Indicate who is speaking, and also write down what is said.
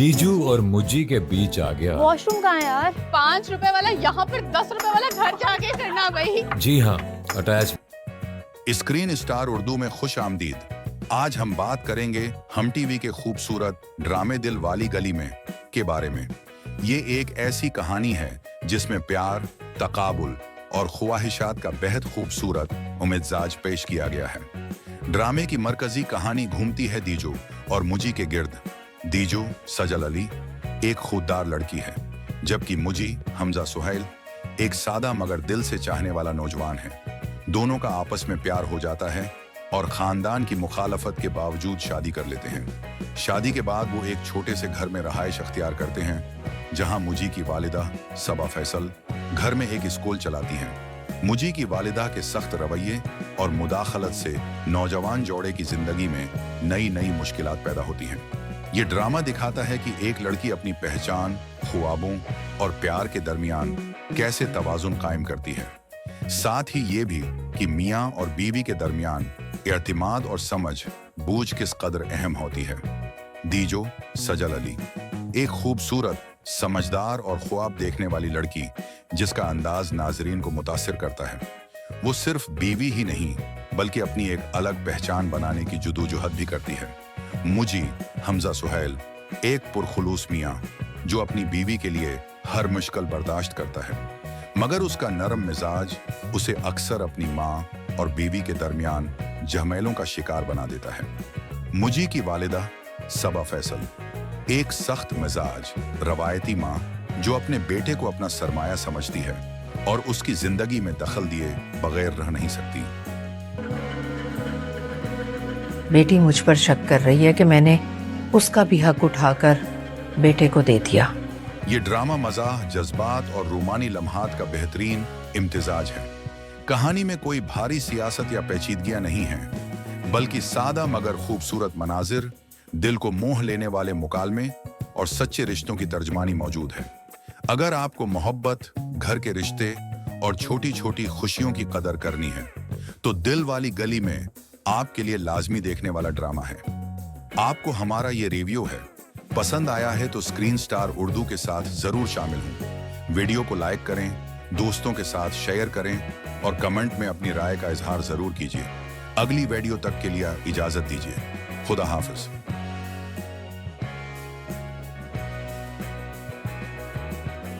Speaker 1: दीजू और मुजी के बीच आ गया।
Speaker 2: वॉशरूम कहाँ है यार?
Speaker 3: 5 रुपए वाला यहाँ पर 10 रुपए वाला घर जाके करना भाई।
Speaker 1: जी हाँ, अटैच।
Speaker 4: स्क्रीन स्टार उर्दू में खुश आमदीद। आज हम बात करेंगे हम टीवी के खूबसूरत ड्रामे दिल वाली गली में के बारे में। ये एक ऐसी कहानी है जिसमें प्यार, तकाबुल और ख्वाहिशात का बेहद खूबसूरत मिजाज पेश किया गया है। ड्रामे की मरकजी कहानी घूमती है दीजू और मुजी के गिर्द। दीजू सजल अली एक खुददार लड़की है, जबकि मुजी हमजा सुहैल एक सादा मगर दिल से चाहने वाला नौजवान है। दोनों का आपस में प्यार हो जाता है और खानदान की मुखालफत के बावजूद शादी कर लेते हैं। शादी के बाद वो एक छोटे से घर में रहाइश अख्तियार करते हैं, जहां मुजी की वालिदा सबा फैसल घर में एक स्कूल चलाती हैं। मुजी की वालिदा के सख्त रवैये और मुदाखलत से नौजवान जोड़े की जिंदगी में नई नई मुश्किलात पैदा होती हैं। ये ड्रामा दिखाता है कि एक लड़की अपनी पहचान, ख्वाबों और प्यार के दरमियान कैसे तवाजुन कायम करती है। साथ ही ये भी कि मियाँ और बीवी के दरमियान एतमाद और समझ बूझ किस कदर अहम होती है। दीजो सजल अली एक खूबसूरत, समझदार और ख्वाब देखने वाली लड़की, जिसका अंदाज नाजरीन को मुतासिर करता है। वो सिर्फ बीवी ही नहीं बल्कि अपनी एक अलग पहचान बनाने की जुदोजहद भी करती है। मुजी हमजा सुहैल एक पुरखुलूस मियाँ जो अपनी बीवी के लिए हर मुश्किल बर्दाश्त करता है, मगर उसका नरम मिजाज उसे अक्सर अपनी माँ और बीवी के दरमियान झमेलों का शिकार बना देता है। मुजी की वालिदा सबा फैसल एक सख्त मिजाज रवायती माँ जो अपने बेटे को अपना सरमाया समझती है और उसकी जिंदगी में दखल दिए बगैर रह नहीं सकती।
Speaker 5: बेटी मुझ पर शक कर रही है कि मैंने उसका भी हक उठाकर बेटे को दे दिया।
Speaker 4: ये ड्रामा मज़ाह, जज्बात और रूमानी लम्हात का बेहतरीन इम्तिजाज है। कहानी में कोई भारी सियासत या पेचीदगियां नहीं हैं, बल्कि सादा मगर खूबसूरत मनाजिर, दिल को मोह लेने वाले मुकालमे और सच्चे रिश्तों की तर्जमानी मौजूद है। अगर आपको मोहब्बत, घर के रिश्ते और छोटी छोटी खुशियों की कदर करनी है तो दिल वाली गली में आपके लिए लाजमी देखने वाला ड्रामा है। आपको हमारा ये रिव्यू है पसंद आया है तो स्क्रीन स्टार उर्दू के साथ जरूर शामिल हों। वीडियो को लाइक करें, दोस्तों के साथ शेयर करें और कमेंट में अपनी राय का इजहार जरूर कीजिए। अगली वीडियो तक के लिए इजाजत दीजिए। खुदा हाफिज।